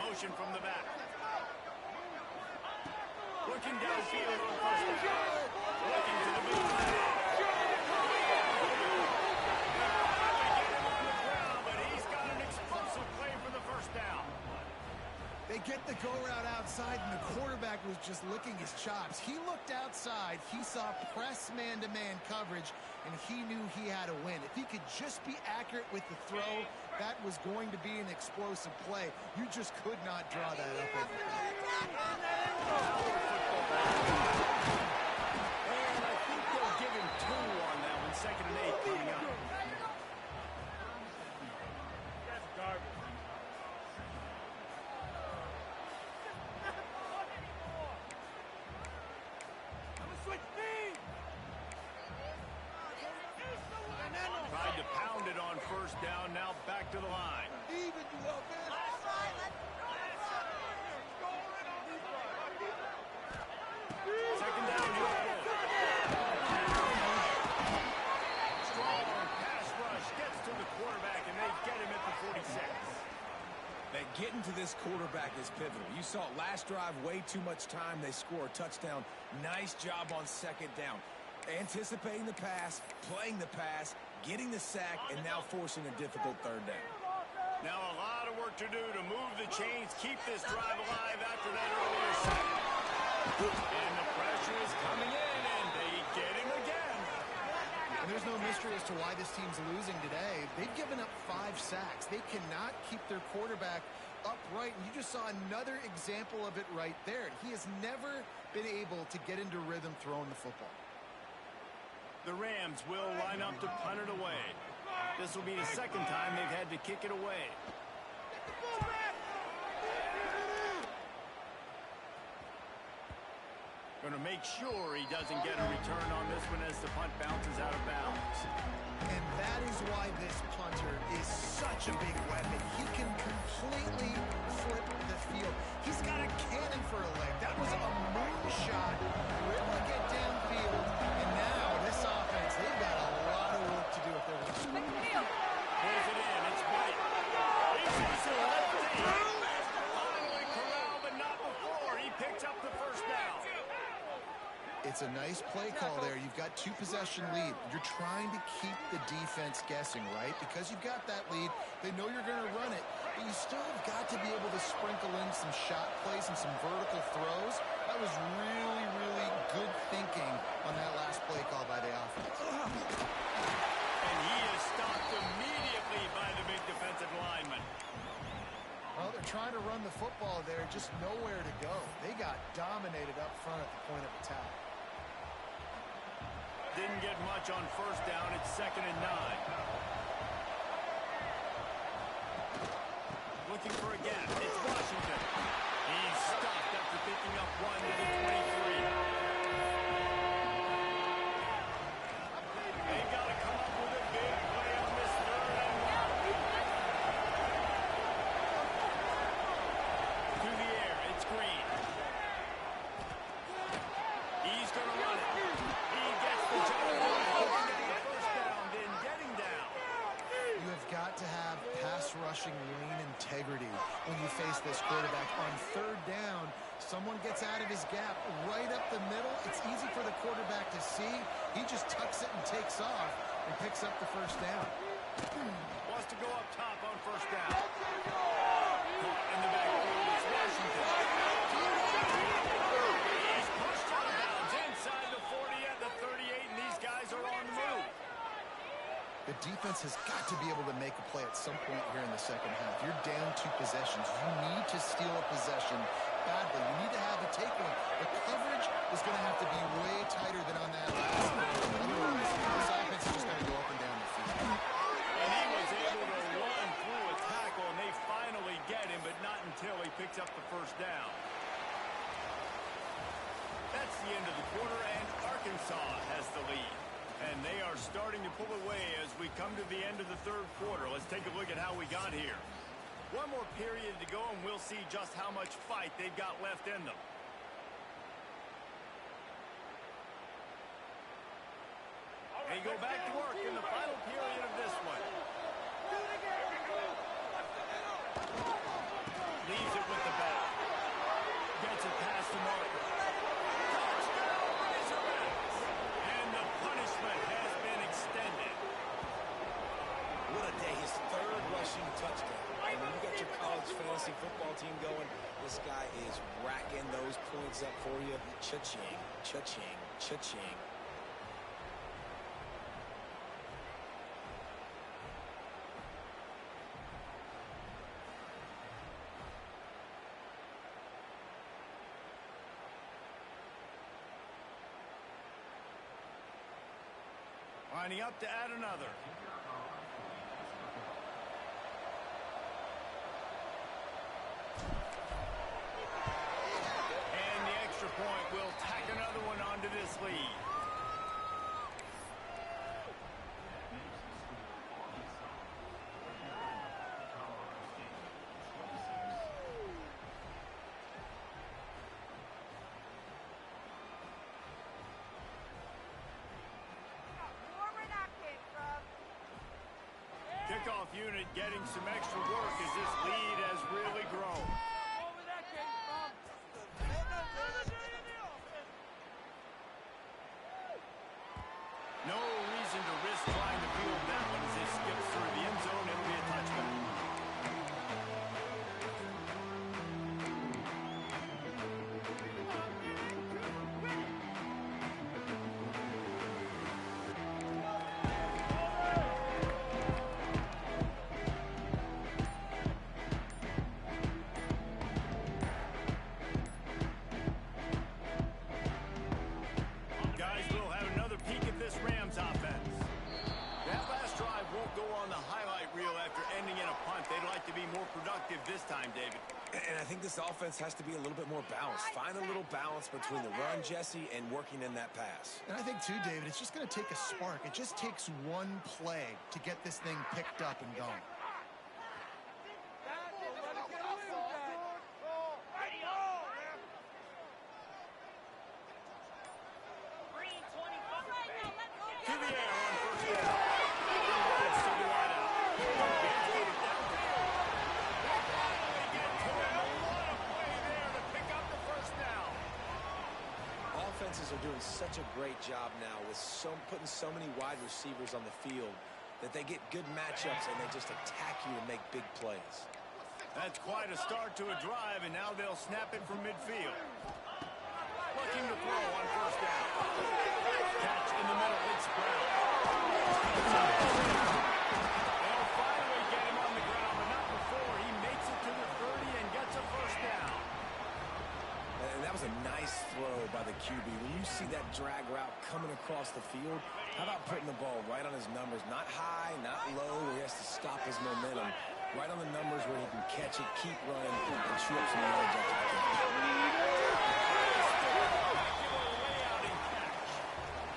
Motion from the back. Looking downfield on first down. Looking to the big play. They get him on the ground, but he's got an explosive play for the first down. They get the go route outside, and the quarterback was just licking his chops. He looked outside, he saw press man-to-man coverage, and he knew he had to win. If he could just be accurate with the throw, that was going to be an explosive play. You just could not draw that up. And I think they'll give him 2 on that one. 2nd and 8 coming up. That's garbage. Tried to pound it on first down, now back to the line. Even you up, man. Second down, strong pass rush gets to the quarterback, and they get him at the 46. That getting to this quarterback is pivotal. You saw it last drive, way too much time. They score a touchdown. Nice job on second down. Anticipating the pass, playing the pass, getting the sack, and now forcing a difficult third down. Now a lot of work to do to move the chains, keep this drive alive after that earlier sack. And the pressure is coming in, and they get him again. And there's no mystery as to why this team's losing today. They've given up 5 sacks. They cannot keep their quarterback upright, and you just saw another example of it right there. He has never been able to get into rhythm throwing the football. The Rams will line up to punt it away. This will be the 2nd time they've had to kick it away. Going to make sure he doesn't get a return on this one as the punt bounces out of bounds. And that is why this punter is such a big weapon. He can completely flip the field. He's got a cannon for a leg. That was a moonshot. Really get downfield. And now this offense, they've got a lot of work to do if they're going to score. Pulls it in. It's White. He's facing left hand. Finally corralled, but not before. He picks up the first down. It's a nice play call there. You've got 2-possession lead. You're trying to keep the defense guessing, right? Because you've got that lead. They know you're going to run it. But you still have got to be able to sprinkle in some shot plays and some vertical throws. That was really, really good thinking on that last play call by the offense. And he is stopped immediately by the big defensive lineman. Well, they're trying to run the football there, just nowhere to go. They got dominated up front at the point of attack. Didn't get much on first down. It's 2nd and 9. Looking for a gap. It's Washington. He's stopped after picking up 1 to the 23. They've got to come up with a big play on this 3rd and 1. To the air. It's Green. He's going to run it. He integrity when you face this quarterback. On third down, someone gets out of his gap right up the middle. It's easy for the quarterback to see. He just tucks it and takes off and picks up the first down. Wants to go up top on first down. Caught in the backfield, it's Washington. He's pushed out of bounds inside the 40 at the 38, and these guys are on the move. The defense has got to be able to make a play at some point here in the second half. You're down 2 possessions. You need to steal a possession badly. You need to have a takeaway. The coverage is going to have to be way tighter than on that last play. Otherwise, this offense is just going to go up and down the field. And he was able to run through a tackle, and they finally get him, but not until he picks up the first down. That's the end of the quarter, and Arkansas has the lead. And they are starting to pull away as we come to the end of the third quarter. Let's take a look at how we got here. One more period to go, and we'll see just how much fight they've got left in them. They go back to work in the final period of this one. Leaves it with the back. Gets it past the marker. Touchdown, Razorbacks! And the punishment has been extended. What a day. His third rushing touchdown. And when you got your college fantasy football team going, this guy is racking those points up for you. Cha-ching, cha-ching, cha-ching. Lining up to add another. And the extra point will tack another one onto this lead. Kickoff unit getting some extra work as this lead has really grown. No reason to risk trying to field that one as it skips through the end zone. It'll be a touchback. This time, David. And I think this offense has to be a little bit more balanced. Find a little balance between the run, Jesse, and working in that pass. And I think, too, David, it's just going to take a spark. It just takes one play to get this thing picked up and going. To the air on first down. It's to the wide out. Offenses are doing such a great job now with putting so many wide receivers on the field that they get good matchups and they just attack you to make big plays. That's quite a start to a drive, and now they'll snap it from midfield. Looking to throw on first down. Catch in the middle, it's Brown. They'll finally get him on the ground, but not before. He makes it to the 30 and gets a first down. And that was a nice throw by the QB. When you see that drag route coming across the field, how about putting the ball right on his numbers? Not high, not low, where he has to stop his momentum. Right on the numbers where he can catch it, keep running, and chew up some yards after the catch.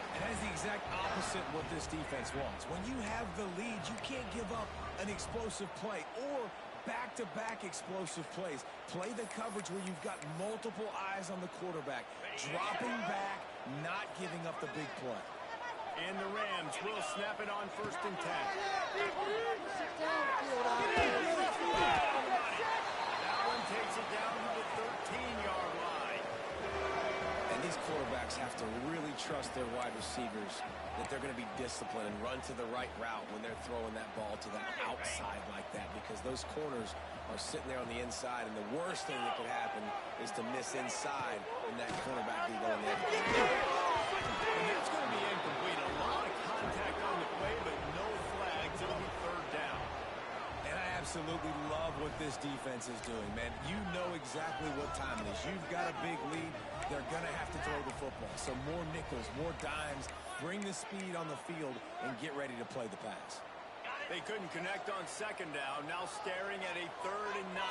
And that is the exact opposite of what this defense wants. When you have the lead, you can't give up an explosive play or back-to-back explosive plays. Play the coverage where you've got multiple eyes on the quarterback. Dropping back, not giving up the big play. And the Rams will snap it on 1st and 10. That one takes it down to the 13-yard line. And these quarterbacks have to really trust their wide receivers that they're going to be disciplined and run to the right route when they're throwing that ball to the outside like that, because those corners are sitting there on the inside, and the worst thing that could happen is to miss inside and that cornerback can go in there. And that's going to be incomplete. A lot of contact on the play, but no flags. It'll be 3rd down. And I absolutely love what this defense is doing, man. You know exactly what time it is. You've got a big lead. They're going to have to throw the football. So more nickels, more dimes, bring the speed on the field, and get ready to play the pass. They couldn't connect on 2nd down. Now staring at a 3rd and 9.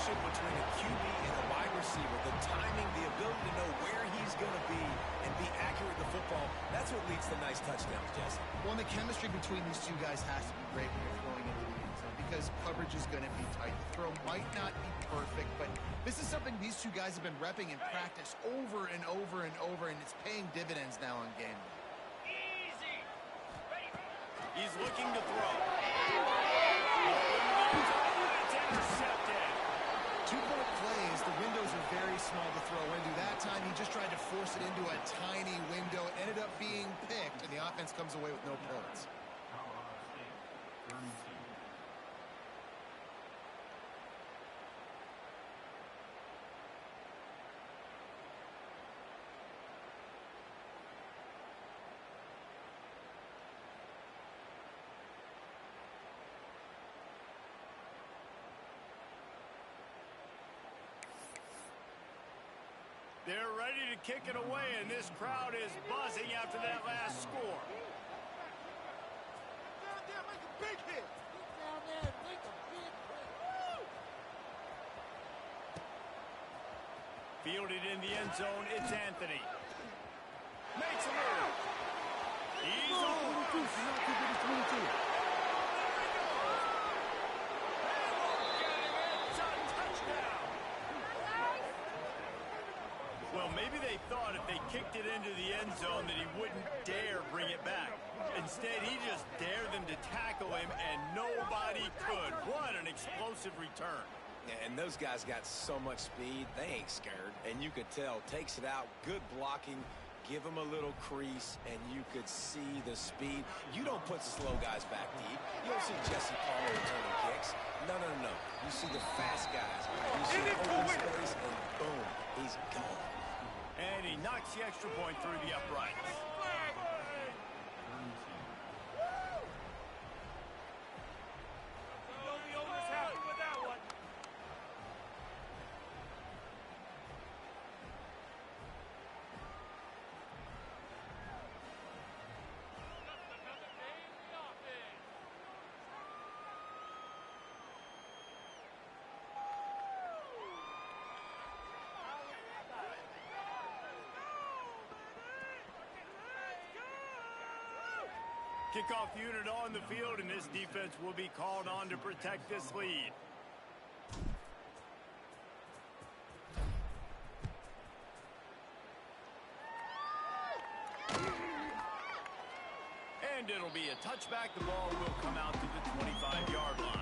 Between a QB and a wide receiver, the timing, the ability to know where he's going to be and be accurate with the football, that's what leads to nice touchdowns, Jesse. Well, and the chemistry between these two guys has to be great when you're throwing into the end zone, because coverage is going to be tight. The throw might not be perfect, but this is something these two guys have been repping in practice over and over and over, and it's paying dividends now on game day. He's looking to throw. It's intercepted. 2-point plays, the windows are very small to throw into. That time, he just tried to force it into a tiny window. It ended up being picked, and the offense comes away with no points. They're ready to kick it away, and this crowd is buzzing after that last score. Down there, make a big hit. Get down there and make a big hit. Fielded in the end zone, it's Anthony. Makes a move. He's on. Well, maybe they thought if they kicked it into the end zone that he wouldn't dare bring it back. Instead, he just dared them to tackle him, and nobody could. What an explosive return. And those guys got so much speed, they ain't scared. And you could tell, takes it out, good blocking, give him a little crease, and you could see the speed. You don't put slow guys back deep. You don't see Jesse Palmer returning kicks. No. You see the fast guys. You see open space, and boom, he's gone. And he knocks the extra point through the uprights. Kickoff unit on the field, and this defense will be called on to protect this lead. And it'll be a touchback. The ball will come out to the 25-yard line.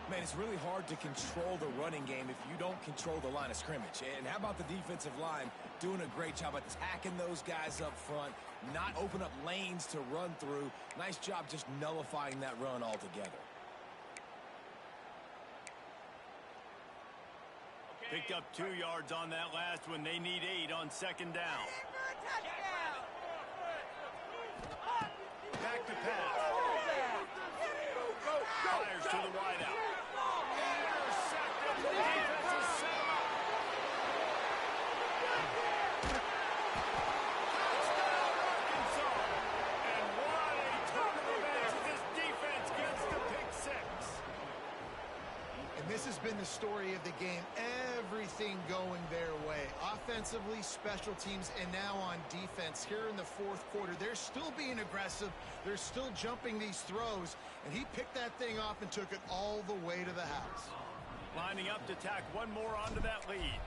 Man, it's really hard to control the running game if you don't control the line of scrimmage. And how about the defensive line doing a great job attacking those guys up front, not open up lanes to run through. Nice job just nullifying that run altogether. Picked up 2 yards on that last one. They need 8 on 2nd down. back to pass. Fires to the wideout. Intercepted. The defense has set him up. Touchdown, Arkansas. And what a turn of events as this defense gets the pick six. And this has been the story of the game. Everything going their way. Offensively, special teams, and now on defense here in the fourth quarter. They're still being aggressive. They're still jumping these throws. And he picked that thing off and took it all the way to the house. Lining up to tack one more onto that lead.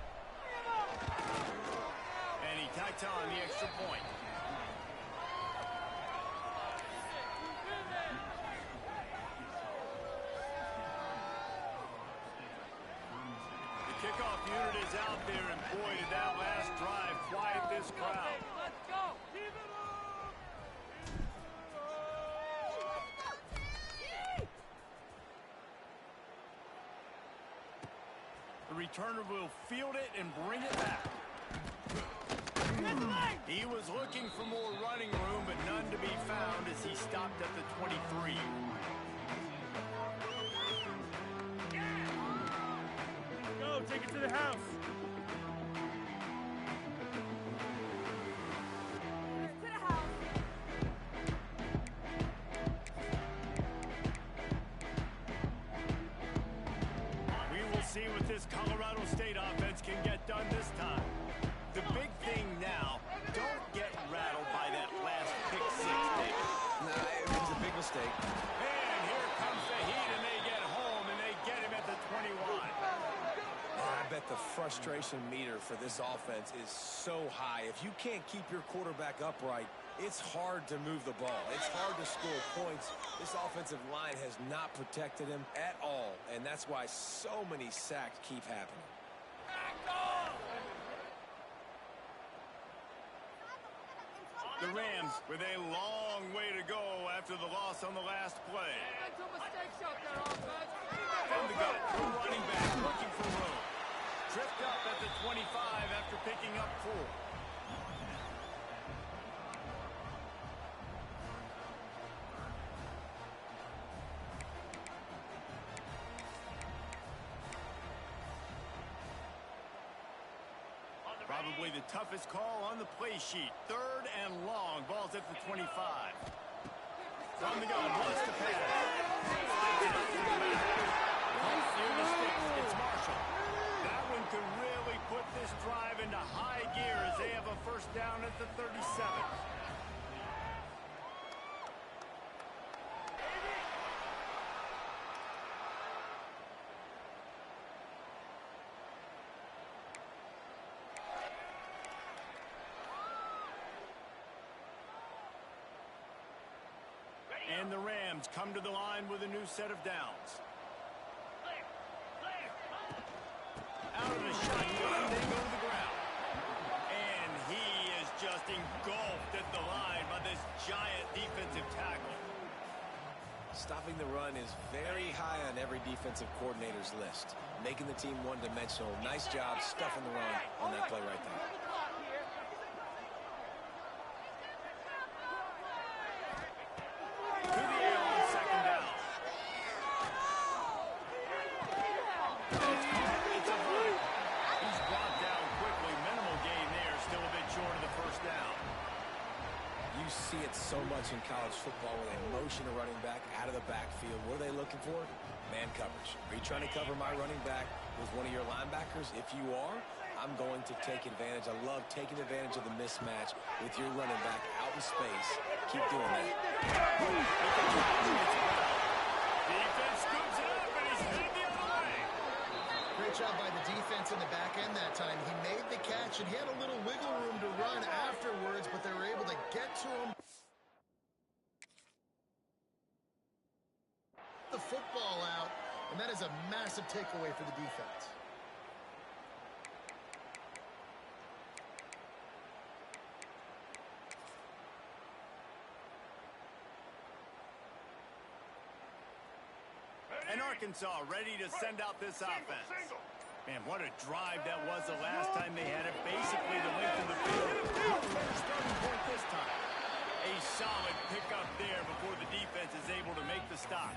And he tacks on the extra point. Kickoff unit is out there, and boy, did that last drive quiet this crowd. Let's go. Keep it The returner will field it and bring it back. He was looking for more running room, but none to be found as he stopped at the 23. Take it to the house. We will see what this Colorado State offense can get done this time. The big thing now, don't get rattled by that last pick six, David. Nah, it was a big mistake. And here comes the heat, and they get home, and they get him at the 21. I bet the frustration meter for this offense is so high. If you can't keep your quarterback upright, it's hard to move the ball. It's hard to score points. This offensive line has not protected him at all, and that's why so many sacks keep happening. The Rams with a long way to go after the loss on the last play. Mental mistakes out there, offense. From the gun, the running back looking for room. Tripped up at the 25 after picking up 4. Probably the toughest call on the play sheet. 3rd and long. Ball's at the 25. From the gun, wants to pass. Near the sticks, it's Marshall. That one could really put this drive into high gear as they have a first down at the 37. And the Rams come to the line with a new set of downs. Out of the shotgun, they go to the ground. And he is just engulfed at the line by this giant defensive tackle. Stopping the run is very high on every defensive coordinator's list. Making the team one-dimensional. Nice job stuffing the run on that play right there. See it so much in college football where they motion a running back out of the backfield. What are they looking for? Man coverage. Are you trying to cover my running back with one of your linebackers? If you are, I'm going to take advantage. I love taking advantage of the mismatch with your running back out in space. Keep doing that. Defense scoops it up, and he's headed the other way. Great job by the defense in the back end that time. He made the catch, and he had a little wiggle room to run afterwards, but they were able to get to him. The football out, and that is a massive takeaway for the defense. And Arkansas ready to send out this offense. Man, what a drive that was the last time they had it. Basically the length of the field. Starting point this time. A A solid pickup there before the defense is able to make the stop.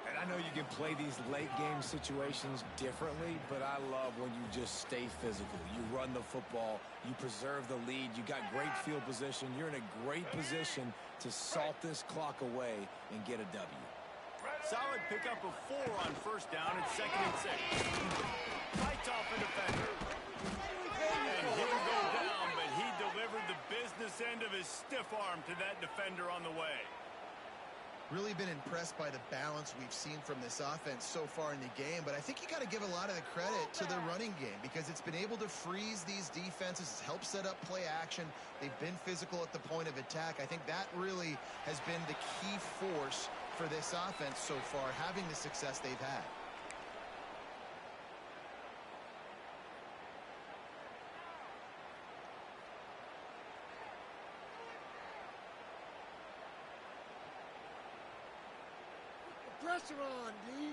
And I know you can play these late game situations differently, but I love when you just stay physical. You run the football, you preserve the lead, you got great field position, you're in a great position to salt this clock away and get a W. Solid pickup of 4 on first down and 2nd and 6. Fights off a defender. And he'll go down, but he delivered the business end of his stiff arm to that defender on the way. Really been impressed by the balance we've seen from this offense so far in the game, but I think you got to give a lot of the credit to the running game because it's been able to freeze these defenses, help set up play action. They've been physical at the point of attack. I think that really has been the key force for this offense so far, having the success they've had. Pressure on, D.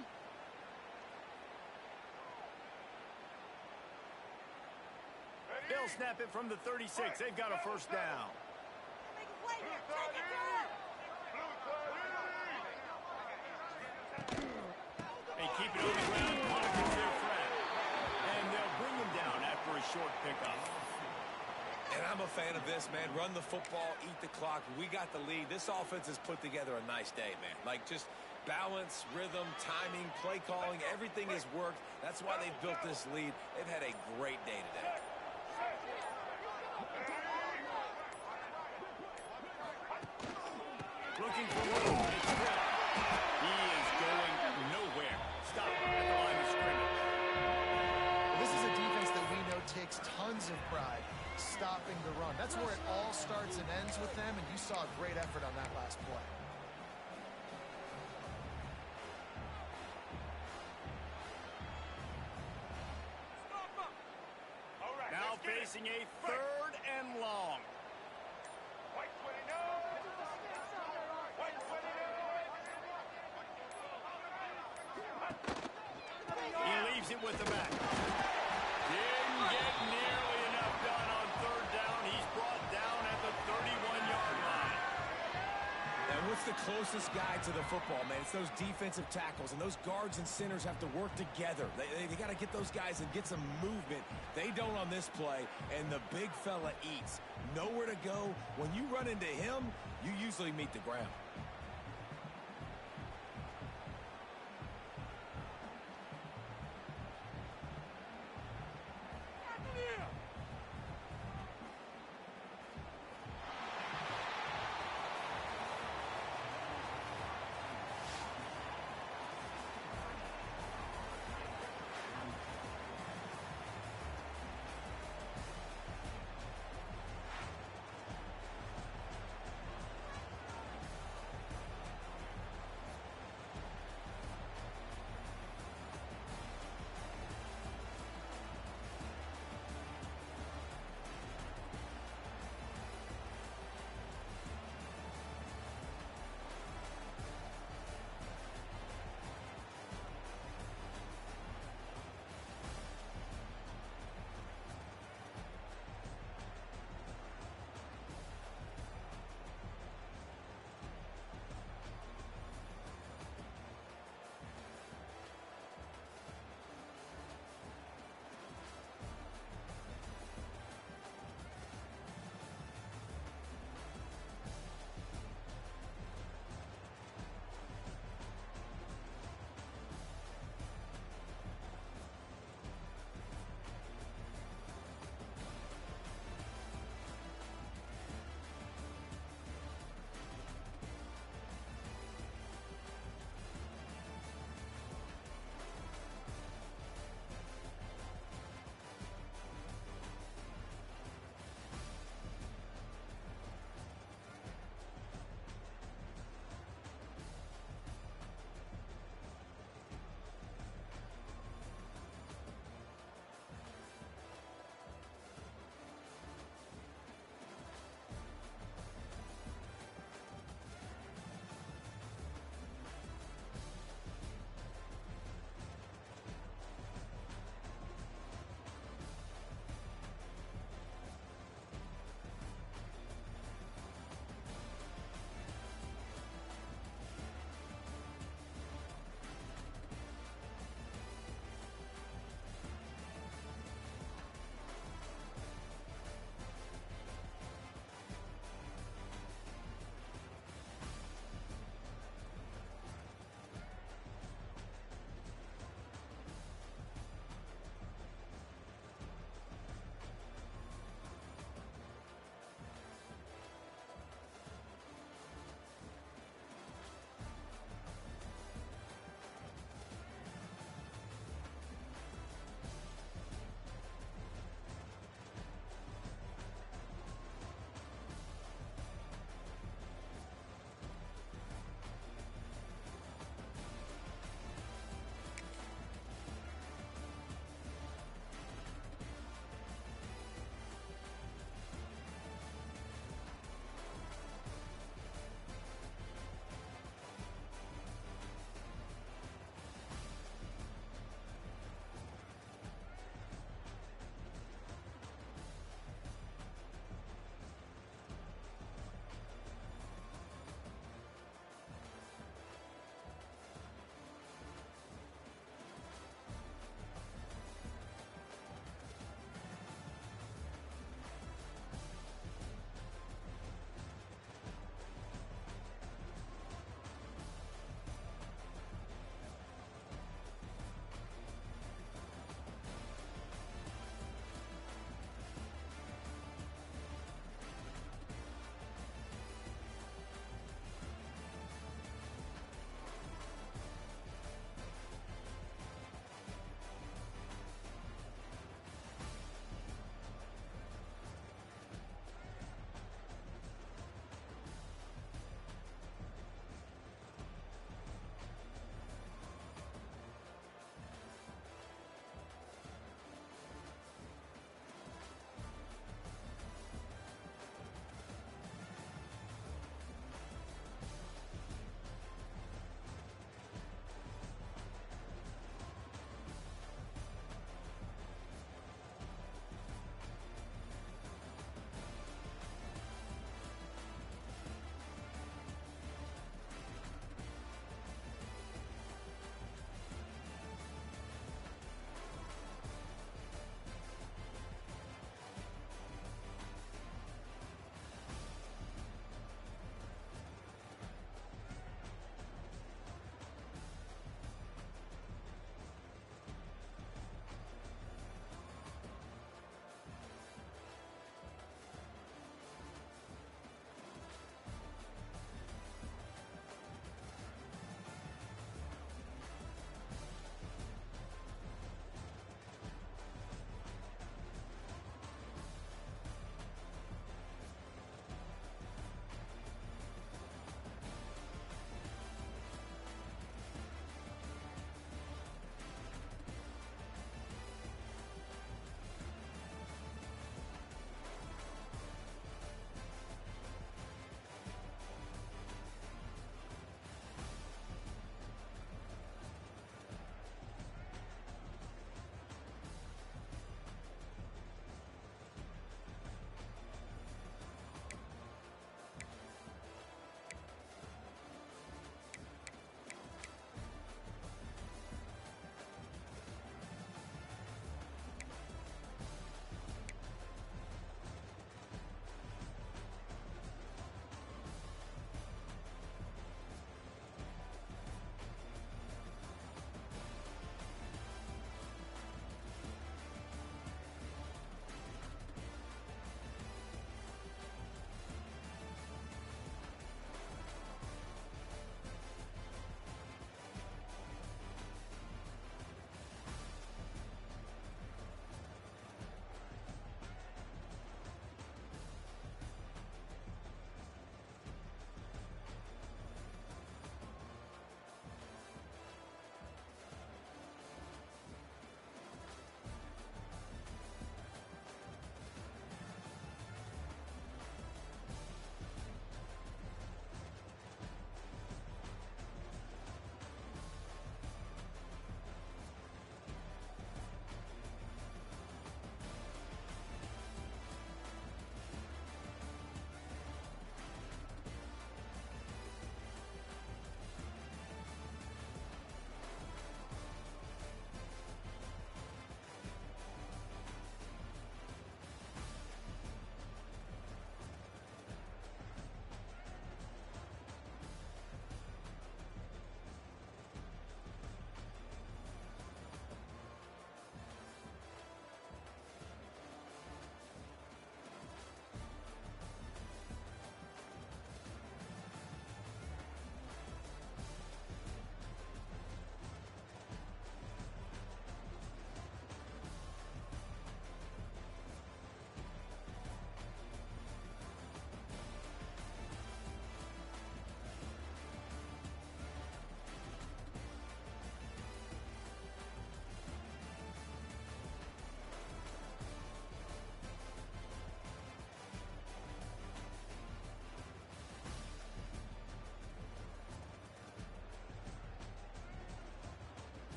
They'll snap it from the 36. They've got a first down. They keep it on the ground. Monitors their friend. And they'll bring him down after a short pickup. And I'm a fan of this, man. Run the football, eat the clock. We got the lead. This offense has put together a nice day, man. Like, just balance, rhythm, timing, play calling, everything has worked. That's why they've built this lead. They've had a great day today. Looking for room. It's Grant. He is going nowhere. Stop at the line of scrimmage. This is a defense that we know takes tons of pride stopping the run. That's where it all starts and ends with them, and you saw a great effort on that last play. Now facing a 3rd and long. He leaves it with the back. Didn't get nearly enough done on 3rd down. He's brought down at the 31-yard line. And what's the closest guy to the football, man? It's those defensive tackles, and those guards and centers have to work together. They got to get those guys and get some movement. They don't on this play, and the big fella eats. Nowhere to go. When you run into him, you usually meet the ground.